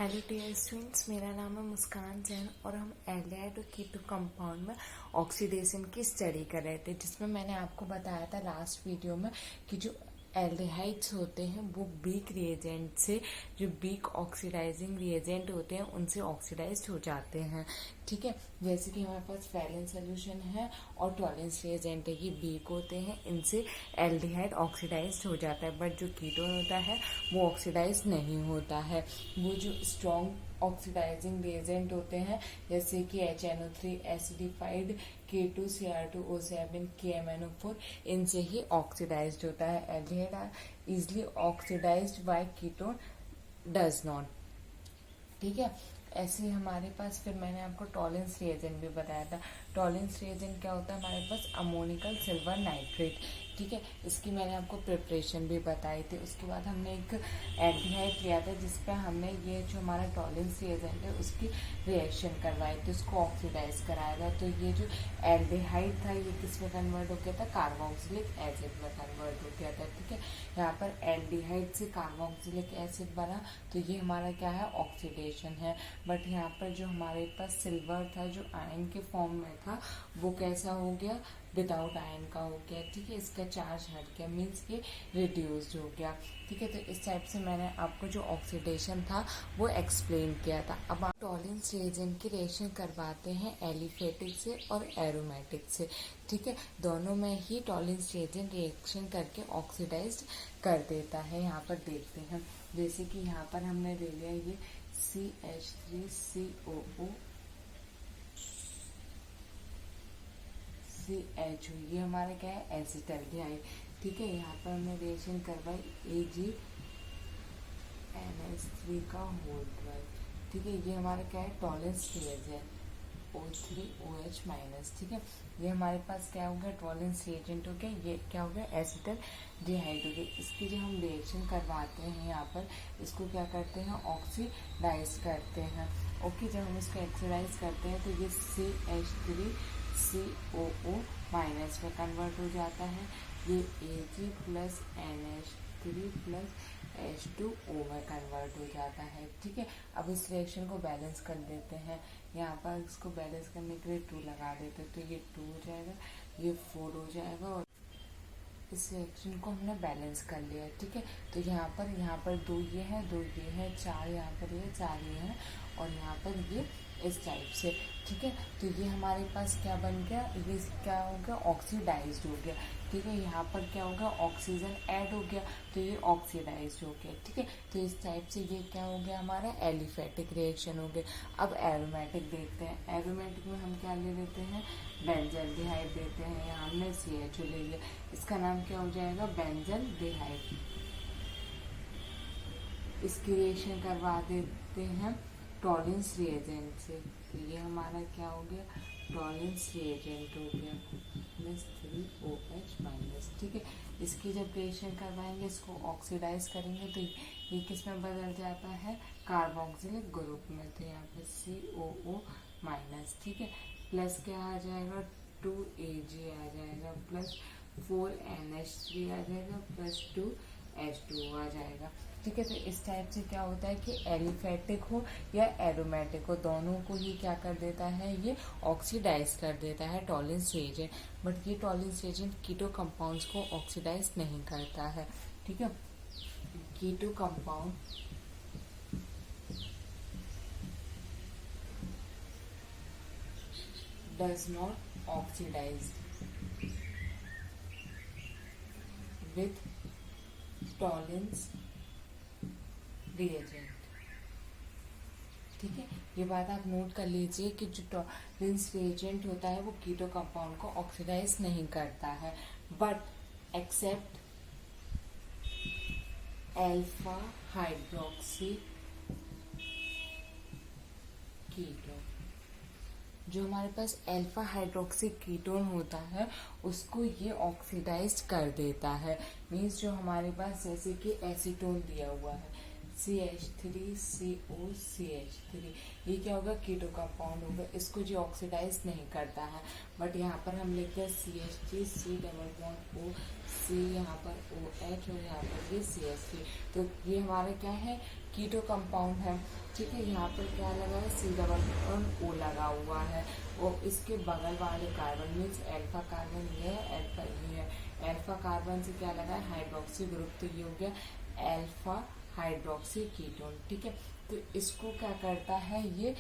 Hello dear students, मेरा नाम है मुस्कान जैन और हम एल्डिहाइड और कीटो कंपाउंड में ऑक्सीडेशन की स्टडी कर रहे थे, जिसमें मैंने आपको बताया था लास्ट वीडियो में कि जो एल्डिहाइड्स होते हैं वो वीक रिएजेंट से, जो वीक ऑक्सीडाइजिंग रिएजेंट होते हैं उनसे ऑक्सीडाइज्ड हो जाते हैं। ठीक है, जैसे कि हमारे पास वैलेंट सोल्यूशन है और टॉलेंस रिएजेंट है, ये वीक होते हैं, इनसे एल्डिहाइड ऑक्सीडाइज्ड हो जाता है। बट जो कीटोन होता है वो ऑक्सीडाइज नहीं होता है। वो जो स्ट्रॉन्ग ऑक्सीडाइजिंग रिएजेंट होते हैं जैसे कि HNO3 एसिडिफाइड, K2Cr2O7, KMNO4, इनसे ही ऑक्सीडाइज्ड होता है। Aldehyde easily oxidised by ketone does not. ठीक है, ऐसे ही हमारे पास फिर मैंने आपको टॉलेंस रिएजेंट भी बताया था। टॉलेंस रिएजेंट क्या होता है, हमारे पास अमोनिकल सिल्वर नाइट्रेट। ठीक है, इसकी मैंने आपको प्रिपरेशन भी बताई थी। उसके बाद हमने एक एल्डिहाइड लिया था जिस पर हमने ये जो हमारा टॉलेंस रिएजेंट है उसकी रिएक्शन करवाई थी, उसको ऑक्सीडाइज कराया था। तो ये जो एल्डिहाइड था ये किस में कन्वर्ट हो गया था, कार्बोक्सिलिक एसिड में कन्वर्ट हो गया था। ठीक है, यहाँ पर एल्डिहाइड से कार्बोक्सिलिक एसिड बना तो ये हमारा क्या है, ऑक्सीडेशन है। बट यहाँ पर जो हमारे पास सिल्वर था जो आयन के फॉर्म में था वो कैसा हो गया, विदाउट आयन का हो गया। ठीक है, इसका चार्ज हट गया, मीन्स ये रिड्यूस्ड हो गया। ठीक है, तो इस टाइप से मैंने आपको जो ऑक्सीडेशन था वो एक्सप्लेन किया था। अब आप टॉलेंस रिएजेंट की रिएक्शन करवाते हैं एलिफेटिक से और एरोमेटिक से। ठीक है, दोनों में ही टॉलेंस रिएजेंट रिएक्शन करके ऑक्सीडाइज्ड कर देता है। यहाँ पर देखते हैं, जैसे कि यहाँ पर हमने ले लिया ये CH3COO CHO, ये हमारा क्या है, एसिटाल्डिहाइड। ठीक है, यहाँ पर हमने रिएक्शन करवाई AgNH3 का होल 12। ठीक है, ये हमारा क्या है, टॉलेंस रिएजेंट O3OH-। ठीक है, ये हमारे पास क्या हो गया, टॉलेंस रिएजेंट हो गया। ये क्या हो गया, एसिटाल्डिहाइड हो गया। इसकी जो हम रिएक्शन करवाते हैं यहाँ पर इसको क्या करते हैं, ऑक्सीडाइज करते हैं। ओके, जब हम इसको ऑक्सीडाइज करते हैं तो ये CH3COO माइनस में कन्वर्ट हो जाता है। ये Ag+NH3+H2O में कन्वर्ट हो जाता है। ठीक है, अब इस रिएक्शन को बैलेंस कर देते हैं। यहाँ पर इसको बैलेंस करने के लिए 2 लगा देते हैं तो ये 2 हो जाएगा, ये 4 हो जाएगा और इस रिएक्शन को हमने बैलेंस कर लिया। ठीक है, तो यहाँ पर 2 ये है, 2 ये है, 4 यहाँ पर ये, 4 ये है और यहाँ पर ये इस टाइप से। ठीक है, तो ये हमारे पास क्या बन गया, ये क्या हो गया, ऑक्सीडाइज्ड हो गया। ठीक है, यहाँ पर क्या हो गया, ऑक्सीजन ऐड हो गया तो ये ऑक्सीडाइज्ड हो गया। ठीक है, तो इस टाइप से ये क्या हो गया, हमारा एलिफेटिक रिएक्शन हो गया। अब एरोमेटिक देखते हैं। एरोमेटिक में हम क्या ले लेते हैं, बेंजल्डिहाइड देते हैं। यहाँ हमने CHO ले लिया, इसका नाम क्या हो जाएगा, बेंजल्डिहाइड। इसकी रिएक्शन करवा देते हैं टॉलेंस रिएजेंट से। तो ये हमारा क्या हो गया, टॉलेंस रिएजेंट हो गया +3OH-। ठीक है, इसकी जब रिएक्शन करवाएंगे, इसको ऑक्सीडाइज करेंगे तो ये किस में बदल जाता है, कार्बोक्सिलिक ग्रुप में। तो यहाँ पर COO-। ठीक है, प्लस क्या आ जाएगा, 2Ag आ जाएगा, +4NH3 आ जाएगा, +2H2O आ जाएगा। ठीक है, तो इस टाइप से क्या होता है कि एलिफेटिक हो या एरोमेटिक हो, दोनों को ही क्या कर देता है, ये ऑक्सीडाइज कर देता है टॉलेंस रिएजेंट। बट ये टॉलेंस रिएजेंट कीटो कंपाउंड्स को ऑक्सीडाइज नहीं करता है। ठीक है, keto compound does not oxidise with Tollens reagent. ठीक है, ये बात आप नोट कर लीजिए कि जो टॉलेंस रिएजेंट होता है वो कीटो कंपाउंड को ऑक्सीडाइज नहीं करता है, but except alpha hydroxy ketone. जो हमारे पास अल्फा हाइड्रोक्सी कीटोन होता है उसको ये ऑक्सीडाइज कर देता है। मीन्स जो हमारे पास जैसे कि एसीटोन दिया हुआ है CH3COCH3, ये क्या होगा, कीटो कंपाउंड होगा, इसको जो ऑक्सीडाइज नहीं करता है। बट यहाँ पर हम लिखते हैं CH3 C double bond O C, यहाँ पर OH और यहाँ पर ये CH3। तो ये हमारा क्या है, कीटो कंपाउंड है। ठीक है, यहाँ पर क्या लगा है, C डबल बॉन्ड O लगा हुआ है और इसके बगल वाले कार्बन मीन्स अल्फा कार्बन ये है, अल्फा ये है। अल्फा कार्बन से क्या लगा है, हाइड्रोक्सी ग्रुप, तो ये हो गया अल्फा हाइड्रोक्सी कीटोन। ठीक है, तो इसको क्या करता है, ये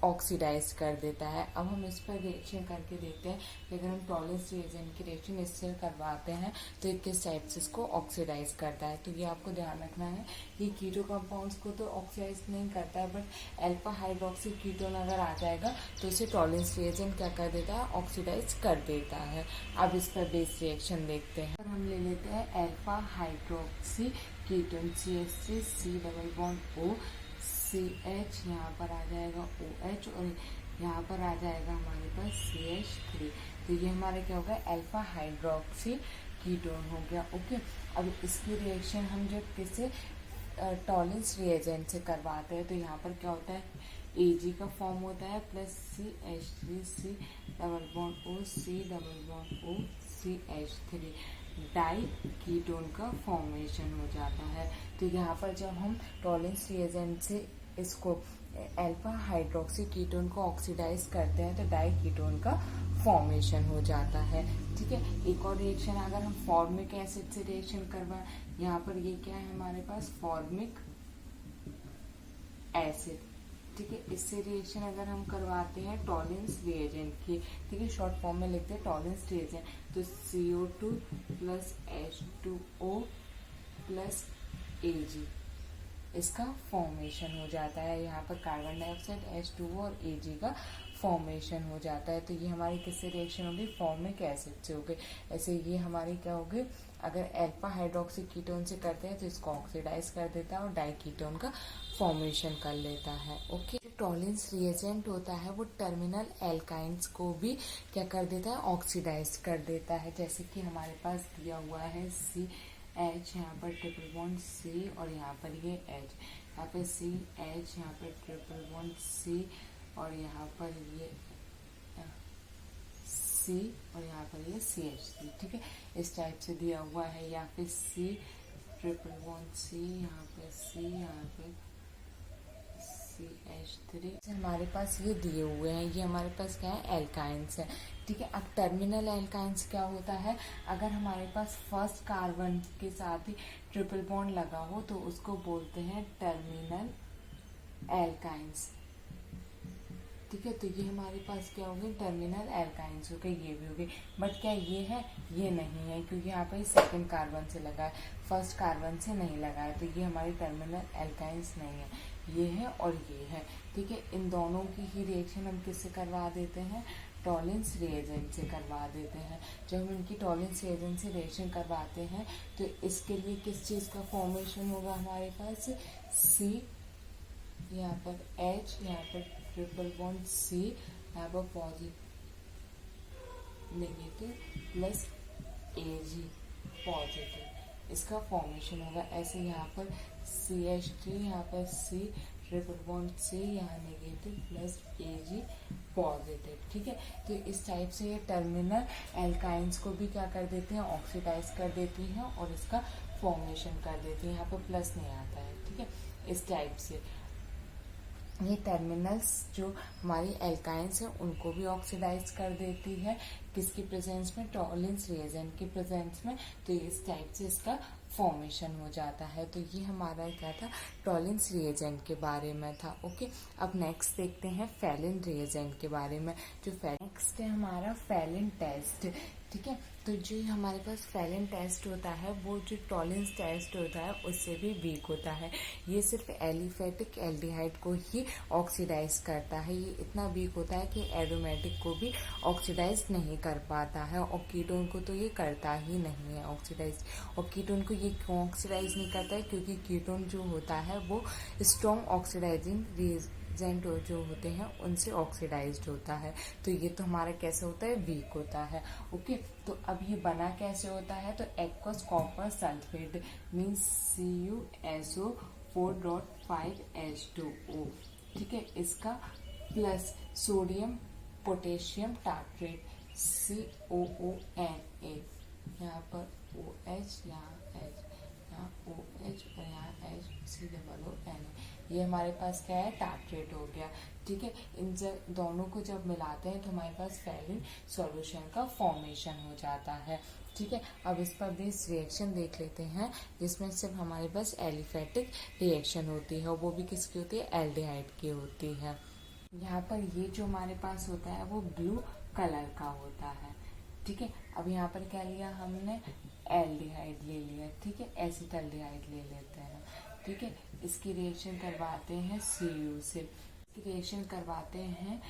ऑक्सीडाइज कर देता है। अब हम इस पर रिएक्शन करके देखते हैं कि अगर हम टॉलेंस रिएजेंट की रिएक्शन इससे करवाते हैं तो ये किस टाइप से इसको ऑक्सीडाइज करता है। तो ये आपको ध्यान रखना है, ये कीटो कंपाउंड्स को तो ऑक्सीडाइज नहीं करता है, बट अल्फा हाइड्रोक्सी कीटोन अगर आ जाएगा तो इसे टॉलेंस रिएजेंट क्या कर देता है, ऑक्सीडाइज कर देता है। अब इस पर बेस रिएक्शन देखते हैं। हम ले लेते हैं alpha hydroxy ketone CH3 C double bond O CH, यहाँ पर आ जाएगा OH और यहाँ पर आ जाएगा हमारे पास CH3। तो ये हमारे क्या होगा, अल्फा हाइड्रोक्सी कीटोन हो गया। ओके, अब इसकी रिएक्शन हम जब किसी टॉलेंस रिएजेंट से करवाते हैं तो यहाँ पर क्या होता है, Ag का फॉर्म होता है plus CH3C double bond O C double bond O CH3, di ketone का फॉर्मेशन हो जाता है। तो यहाँ पर जब हम टॉलेंस रिएजेंट से इसको अल्फा हाइड्रोक्सी कीटोन को ऑक्सीडाइज करते हैं तो डाई कीटोन का फॉर्मेशन हो जाता है। ठीक है, एक और रिएक्शन अगर हम फॉर्मिक एसिड से रिएक्शन करवाएं, यहाँ पर ये क्या है हमारे पास, फॉर्मिक एसिड। ठीक है, इससे रिएक्शन अगर हम करवाते हैं टॉलेंस रिएजेंट की, ठीक है, शॉर्ट फॉर्म में लिखते हैं टॉलेंस रिएजेंट, तो CO2 plus H2O plus Ag, इसका फॉर्मेशन हो जाता है। यहाँ पर कार्बन डाइऑक्साइड H2O और Ag का फॉर्मेशन हो जाता है। तो ये हमारी किससे रिएक्शन होगी, फॉर्मिक एसिड से हो गई। ऐसे ये हमारी क्या होगी, अगर अल्फा हाइड्रोक्सी कीटोन से करते हैं तो इसको ऑक्सीडाइज कर देता है और डाई कीटोन का फॉर्मेशन कर लेता है। ओके, टॉलेंस रिएजेंट होता है वो टर्मिनल एल्काइंस को भी क्या कर देता है, ऑक्सीडाइज कर देता है। जैसे कि हमारे पास दिया हुआ है CH, यहाँ पर ट्रिपल बॉन्ड C और यहाँ पर ये H, यहाँ पर CH, यहाँ पर ट्रिपल बॉन्ड C और यहाँ पर ये C और यहाँ पर ये CH3। ठीक है, इस टाइप से दिया हुआ है, या फिर C ट्रिपल बॉन्ड C, यहाँ पे C, यहाँ पे CH3। हमारे पास ये दिए हुए हैं, ये हमारे पास क्या है, एल्काइंस है। ठीक है, अब टर्मिनल एल्काइंस क्या होता है, अगर हमारे पास फर्स्ट कार्बन के साथ ही ट्रिपल बॉन्ड लगा हो तो उसको बोलते हैं टर्मिनल एल्काइंस। ठीक है, तो ये हमारे पास क्या हो गई, टर्मिनल एल्काइंस हो गए, ये भी हो गई। बट क्या ये है, ये नहीं है, क्योंकि यहाँ पर सेकंड कार्बन से लगा है, फर्स्ट कार्बन से नहीं लगा है, तो ये हमारी टर्मिनल एल्काइंस नहीं है, ये है और ये है। ठीक है, इन दोनों की ही रिएक्शन हम किससे करवा देते हैं, टॉलेंस रिएजेंट से करवा देते हैं। जब हम इनकी टॉलेंस रिएजेंट से रिएक्शन करवाते हैं तो इसके लिए किस चीज़ का फॉर्मेशन होगा हमारे पास, C, यहाँ पर H, यहाँ पर ट्रिपल बॉन्ड C, यहाँ पर positive negative plus Ag positive, इसका फॉर्मेशन होगा। ऐसे यहाँ पर CH3, यहाँ पर C ट्रिपल बॉन्ड C, यहाँ नेगेटिव प्लस Ag पॉजिटिव। ठीक है, तो इस टाइप से ये टर्मिनल एल्काइंस को भी क्या कर देते हैं, ऑक्सीडाइज कर देती हैं और इसका फॉर्मेशन कर देती हैं। यहाँ पर प्लस नहीं आता है। ठीक है, इस टाइप से ये टर्मिनल्स जो हमारी एल्काइंस है उनको भी ऑक्सीडाइज कर देती है, किसकी प्रेजेंस में, टॉलेंस रिएजेंट की प्रेजेंस में। तो इस टाइप से इसका फॉर्मेशन हो जाता है। तो ये हमारा क्या था, टॉलेंस रिएजेंट के बारे में था। ओके, अब नेक्स्ट देखते हैं फैलिन रिएजेंट के बारे में। जो नेक्स्ट है हमारा फैलिन टेस्ट। ठीक है, तो जो हमारे पास फैलिन टेस्ट होता है वो जो टॉलेंस टेस्ट होता है उससे भी वीक होता है। ये सिर्फ एलिफेटिक एल्डिहाइड को ही ऑक्सीडाइज करता है। ये इतना वीक होता है कि एरोमेटिक को भी ऑक्सीडाइज नहीं कर पाता है और कीटोन को तो ये करता ही नहीं है ऑक्सीडाइज। और कीटोन को ये क्यों ऑक्सीडाइज नहीं करता है, क्योंकि कीटोन जो होता है वो स्ट्रॉन्ग ऑक्सीडाइजिंग रिएजेंट जो होते हैं उनसे ऑक्सीडाइज्ड होता है। तो ये तो हमारा कैसे होता है, वीक होता है। ओके, तो अब ये बना कैसे होता है, तो aqueous copper sulphate means CuSO 4.5H2O, ठीक है। इसका plus sodium potassium tartrate COONA, यहाँ पर OH, यहाँ H, यहाँ OH और यहाँ HCOONA, ये हमारे पास क्या है, टार्ट्रेट हो गया, ठीक है। इन दोनों को जब मिलाते हैं तो हमारे पास फेरिन सॉल्यूशन का फॉर्मेशन हो जाता है, ठीक है। अब इस पर बेस रिएक्शन देख लेते हैं, जिसमें सिर्फ हमारे पास एलिफेटिक रिएक्शन होती है, वो भी किसकी होती है, एल्डिहाइड की होती है। यहाँ पर ये जो हमारे पास होता है वो ब्लू कलर का होता है, ठीक है। अब यहाँ पर क्या लिया हमने, एल्डिहाइड ले लिया, ठीक है, एसिटाल्डिहाइड ले लेते हैं, ठीक है। इसकी रिएक्शन करवाते हैं Cu से, इसकी रिएक्शन करवाते हैं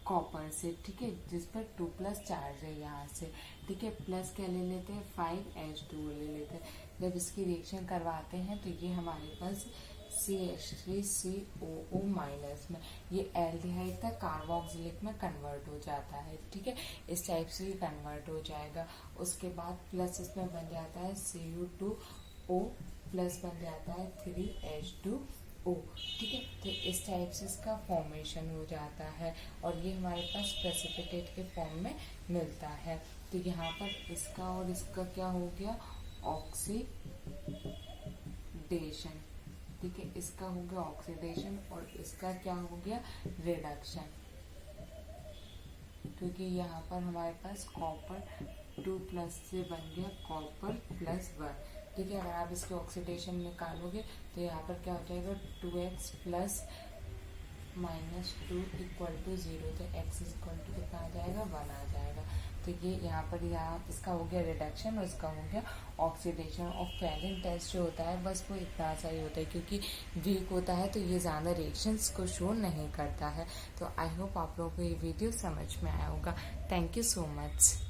कॉपर से, ठीक है, जिस पर 2+ चार्ज है यहाँ से, ठीक है। प्लस क्या ले लेते हैं, 5H2O ले लेते हैं। जब इसकी रिएक्शन करवाते हैं तो ये हमारे पास CH3COO- में ये एल्डिहाइड का कार्बोक्सिलिक में कन्वर्ट हो जाता है, ठीक है। इस टाइप से ये कन्वर्ट हो जाएगा। उसके बाद प्लस इसमें बन जाता है Cu2O प्लस बन जाता है 3H2O, ठीक है। तो इस टाइप से इसका फॉर्मेशन हो जाता है और ये हमारे पास प्रेसिपिटेट के फॉर्म में मिलता है। तो यहाँ पर इसका और इसका क्या हो गया, ऑक्सीडेशन, ठीक है। इसका हो गया ऑक्सीडेशन और इसका क्या हो गया, रिडक्शन, क्योंकि यहाँ पर हमारे पास कॉपर 2+ से बन गया कॉपर +1, ठीक है। अगर आप इसके ऑक्सीडेशन निकालोगे तो यहाँ पर क्या हो जाएगा, 2x + -2 = 0, तो x = कितना आ जाएगा, 1 आ जाएगा। तो ये यहाँ पर इसका हो गया रिडक्शन और इसका हो गया ऑक्सीडेशन। और फेरिन टेस्ट जो होता है बस वो इतना सा ही होता है, क्योंकि वीक होता है तो ये ज़्यादा रिएक्शंस को शो नहीं करता है। तो आई होप आप लोगों को ये वीडियो समझ में आया होगा। Thank you so much.